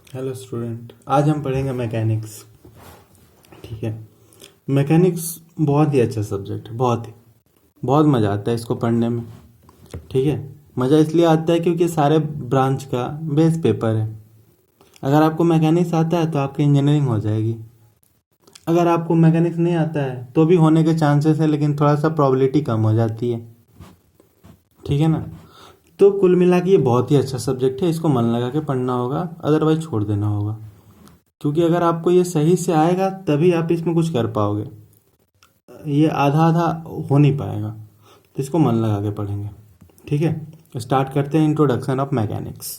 Hello student, आज हम पढ़ेंगे मैकेनिक्स। ठीक है। मैकेनिक्स बहुत ही अच्छा सब्जेक्ट है, बहुत मज़ा आता है इसको पढ़ने में। ठीक है। मज़ा इसलिए आता है क्योंकि सारे ब्रांच का बेस पेपर है। अगर आपको मैकेनिक्स आता है तो आपकी इंजीनियरिंग हो जाएगी। अगर आपको मैकेनिक्स नहीं आता है तो भी होने के चांसेस है, लेकिन थोड़ा सा प्रोबेबिलिटी कम हो जाती है। ठीक है ना। तो कुल मिला के ये बहुत ही अच्छा सब्जेक्ट है, इसको मन लगा के पढ़ना होगा, अदरवाइज छोड़ देना होगा। क्योंकि अगर आपको ये सही से आएगा तभी आप इसमें कुछ कर पाओगे, ये आधा आधा हो नहीं पाएगा। तो इसको मन लगा के पढ़ेंगे। ठीक है। स्टार्ट करते हैं इंट्रोडक्शन ऑफ मैकेनिक्स।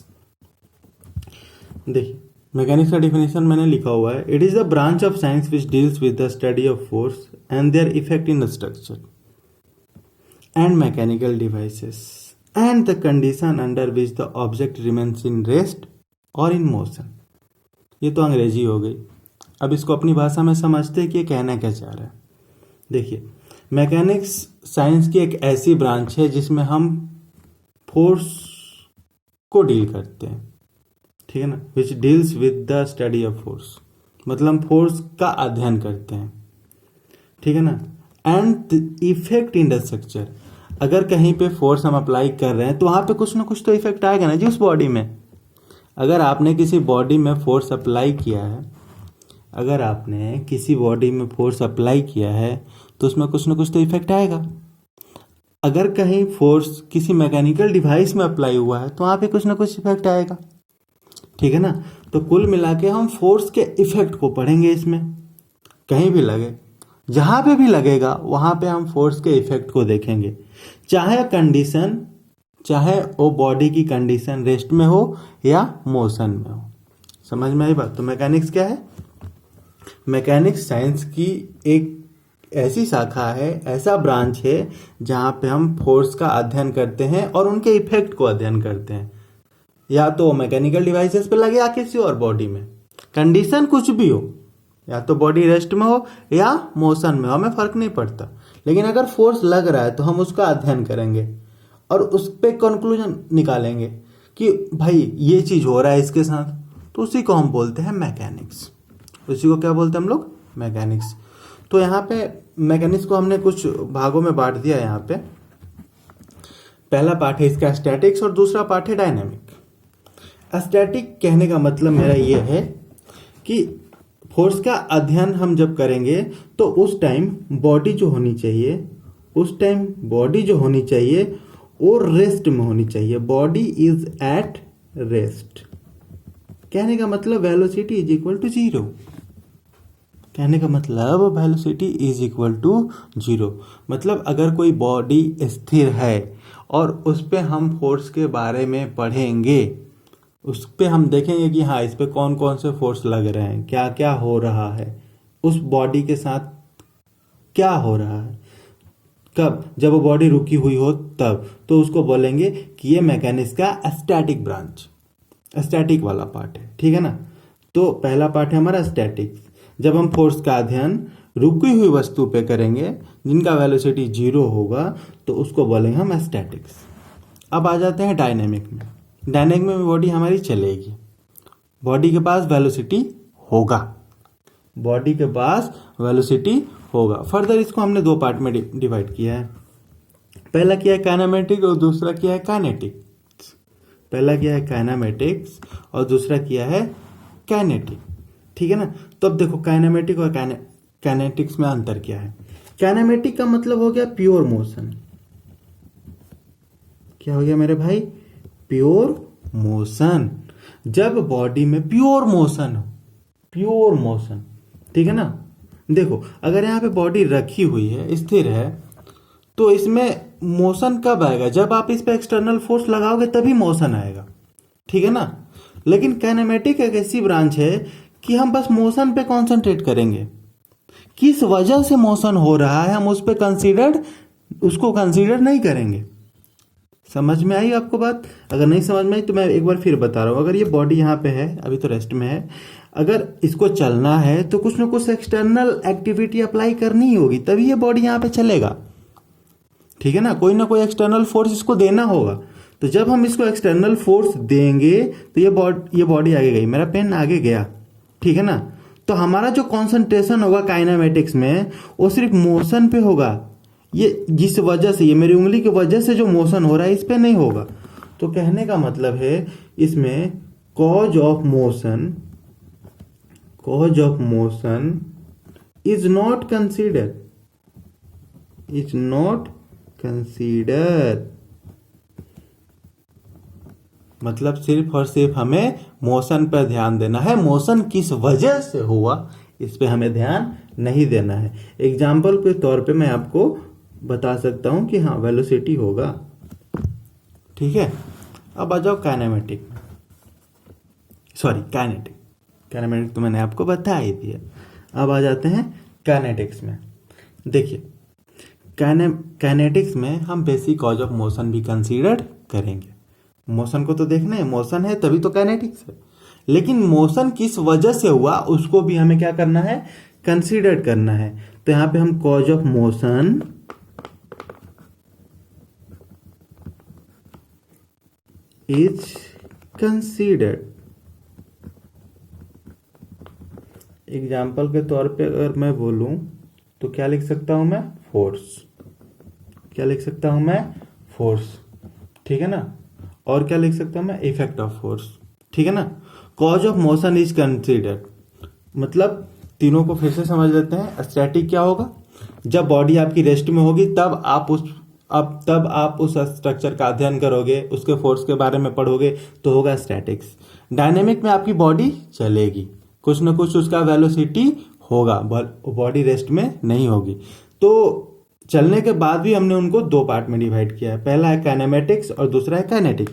देखिए, मैकेनिक्स का डिफिनेशन मैंने लिखा हुआ है। It is the branch of science which deals with the study of force and their effect in the structure and mechanical devices and the condition under which the object remains in rest or in motion. ये तो अंग्रेजी हो गई। अब इसको अपनी भाषा में समझते हैं कि ये कहना क्या चाह रहा है। देखिए, मैकेनिक्स साइंस की एक ऐसी ब्रांच है जिसमें हम फोर्स को डील करते हैं। ठीक है ना। विच deals with the study of force, मतलब हम फोर्स का अध्ययन करते हैं। ठीक है ना। And the effect in the structure, अगर कहीं पे फोर्स हम अप्लाई कर रहे हैं तो वहां पे कुछ ना कुछ तो इफेक्ट आएगा ना जी उस बॉडी में। अगर आपने किसी बॉडी में फोर्स अप्लाई किया है, अगर आपने किसी बॉडी में फोर्स अप्लाई किया है तो उसमें कुछ ना कुछ तो इफेक्ट आएगा। अगर कहीं फोर्स किसी मैकेनिकल डिवाइस में अप्लाई हुआ है तो वहाँ पे कुछ ना कुछ इफेक्ट आएगा। ठीक है ना। तो कुल मिला के हम फोर्स के इफेक्ट को पढ़ेंगे इसमें। कहीं भी लगे, जहाँ पे भी लगेगा वहाँ पे हम फोर्स के इफेक्ट को देखेंगे। चाहे वो बॉडी की कंडीशन रेस्ट में हो या मोशन में हो। समझ में आई बात। तो मैकेनिक्स क्या है? मैकेनिक्स साइंस की एक ऐसी शाखा है, ऐसा ब्रांच है जहाँ पे हम फोर्स का अध्ययन करते हैं और उनके इफेक्ट को अध्ययन करते हैं। या तो मैकेनिकल डिवाइसेस पे लगे या किसी और बॉडी में, कंडीशन कुछ भी हो, या तो बॉडी रेस्ट में हो या मोशन में हो, हमें फर्क नहीं पड़ता। लेकिन अगर फोर्स लग रहा है तो हम उसका अध्ययन करेंगे और उस पर कंक्लूजन निकालेंगे कि भाई ये चीज हो रहा है इसके साथ, तो उसी को हम बोलते हैं मैकेनिक्स। उसी को क्या बोलते हैं हम लोग? मैकेनिक्स। तो यहाँ पे मैकेनिक्स को हमने कुछ भागों में बांट दिया। यहाँ पे पहला पार्ट है इसका स्टैटिक्स और दूसरा पार्ट है डायनेमिक। स्टैटिक कहने का मतलब मेरा ये है कि फोर्स का अध्ययन हम जब करेंगे तो उस टाइम बॉडी जो होनी चाहिए वो रेस्ट में होनी चाहिए। Body is at rest. कहने का मतलब velocity is equal to zero. मतलब अगर कोई बॉडी स्थिर है और उस पे हम फोर्स के बारे में पढ़ेंगे, उस पे हम देखेंगे कि हाँ, इस पे कौन कौन से फोर्स लग रहे हैं, क्या क्या हो रहा है, उस बॉडी के साथ क्या हो रहा है, कब, जब वो बॉडी रुकी हुई हो तब, तो उसको बोलेंगे कि ये मैकेनिक्स का स्टैटिक ब्रांच, स्टैटिक वाला पार्ट है। ठीक है ना। तो पहला पार्ट है हमारा स्टैटिक्स। जब हम फोर्स का अध्ययन रुकी हुई वस्तु पे करेंगे जिनका वेलोसिटी जीरो होगा तो उसको बोलेंगे हम स्टैटिक्स। अब आ जाते हैं डायनेमिक में। डायनेमिक में बॉडी हमारी चलेगी, बॉडी के पास वेलोसिटी होगा। फर्दर इसको हमने दो पार्ट में डिवाइड किया है। पहला किया है काइनेमेटिक और दूसरा किया है काइनेटिक। ठीक है ना। तो अब देखो, काइनेमेटिक और काइनेटिक्स में अंतर क्या है। काइनेमेटिक का मतलब हो गया प्योर मोशन। क्या हो गया मेरे भाई? Pure motion. जब बॉडी में प्योर मोशन, ठीक है ना। देखो, अगर यहाँ पे बॉडी रखी हुई है, स्थिर है, तो इसमें मोशन कब आएगा? जब आप इस पे एक्सटर्नल फोर्स लगाओगे तभी मोशन आएगा। ठीक है ना। लेकिन काइनेमेटिक एक ऐसी ब्रांच है कि हम बस मोशन पे कंसंट्रेट करेंगे, किस वजह से मोशन हो रहा है हम उसको कंसीडर नहीं करेंगे। समझ में आई आपको बात? अगर नहीं समझ में आई तो मैं एक बार फिर बता रहा हूँ। अगर ये बॉडी यहाँ पे है, अभी तो रेस्ट में है, अगर इसको चलना है तो कुछ ना कुछ एक्सटर्नल एक्टिविटी अप्लाई करनी ही होगी, तभी ये बॉडी यहाँ पे चलेगा। ठीक है ना। कोई ना कोई एक्सटर्नल फोर्स इसको देना होगा तो जब हम इसको एक्सटर्नल फोर्स देंगे तो ये बॉडी आगे गई, मेरा पेन आगे गया, ठीक है ना। तो हमारा जो कॉन्सेंट्रेशन होगा काइनेमेटिक्स में वो सिर्फ मोशन पे होगा। ये जिस वजह से, ये मेरी उंगली की वजह से जो मोशन हो रहा है इस पे नहीं होगा। तो कहने का मतलब है इसमें cause of motion is not consider, मतलब सिर्फ और सिर्फ हमें मोशन पर ध्यान देना है, मोशन किस वजह से हुआ इस पे हमें ध्यान नहीं देना है। एग्जाम्पल के तौर पे मैं आपको बता सकता हूं कि हाँ वेलोसिटी होगा, ठीक है। अब आ जाओ काइनेमेटिक तो मैंने आपको बता ही दिया। अब आ जाते हैं काइनेटिक्स में। देखिए काइनेटिक्स में हम बेसिक कॉज ऑफ मोशन भी कंसीडर करेंगे। मोशन को तो देखना है, मोशन है तभी तो काइनेटिक्स है, लेकिन मोशन किस वजह से हुआ उसको भी हमें क्या करना है, कंसीडर करना है। तो यहां पे हम cause of motion is considered. Example के तौर पे अगर मैं बोलूं तो क्या लिख सकता हूं मैं, फोर्स, ठीक है ना। और क्या लिख सकता हूं मैं, इफेक्ट ऑफ फोर्स, ठीक है ना। Cause of motion is considered, मतलब तीनों को फिर से समझ लेते हैं। स्टैटिक क्या होगा, जब बॉडी आपकी रेस्ट में होगी तब आप उस स्ट्रक्चर का अध्ययन करोगे, उसके फोर्स के बारे में पढ़ोगे तो होगा स्टैटिक्स। डायनेमिक में आपकी बॉडी चलेगी, कुछ ना कुछ उसका वेलोसिटी होगा, बॉडी रेस्ट में नहीं होगी। तो चलने के बाद भी हमने उनको दो पार्ट में डिवाइड किया है, पहला है काइनेमेटिक्स और दूसरा है काइनेटिक।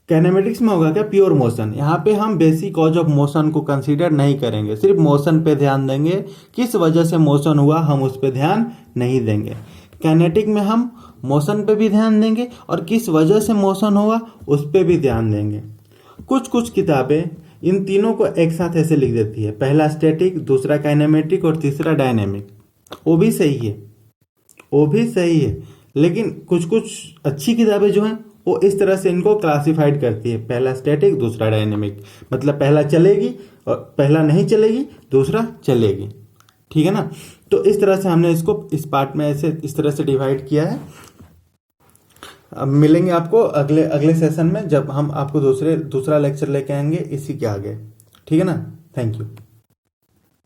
काइनेमेटिक्स में होगा क्या, प्योर मोशन। यहाँ पे हम बेसिक कॉज ऑफ मोशन को कंसीडर नहीं करेंगे, सिर्फ मोशन पे ध्यान देंगे, किस वजह से मोशन हुआ हम उस पे ध्यान नहीं देंगे। काइनेटिक में हम मोशन पे भी ध्यान देंगे और किस वजह से मोशन हुआ उस पे भी ध्यान देंगे। कुछ किताबें इन तीनों को एक साथ ऐसे लिख देती है, पहला स्टैटिक, दूसरा काइनेमेटिक और तीसरा डायनेमिक। वो भी सही है, लेकिन कुछ अच्छी किताबें जो हैं वो इस तरह से इनको क्लासिफाइड करती है, पहला स्टैटिक दूसरा डायनेमिक, मतलब पहला चलेगी और पहला नहीं चलेगी, दूसरा चलेगी, ठीक है ना। तो इस तरह से हमने इसको इस पार्ट में ऐसे इस तरह से डिवाइड किया है। अब मिलेंगे आपको अगले सेशन में, जब हम आपको दूसरा लेक्चर लेके आएंगे इसी के आगे, ठीक है ना। Thank you.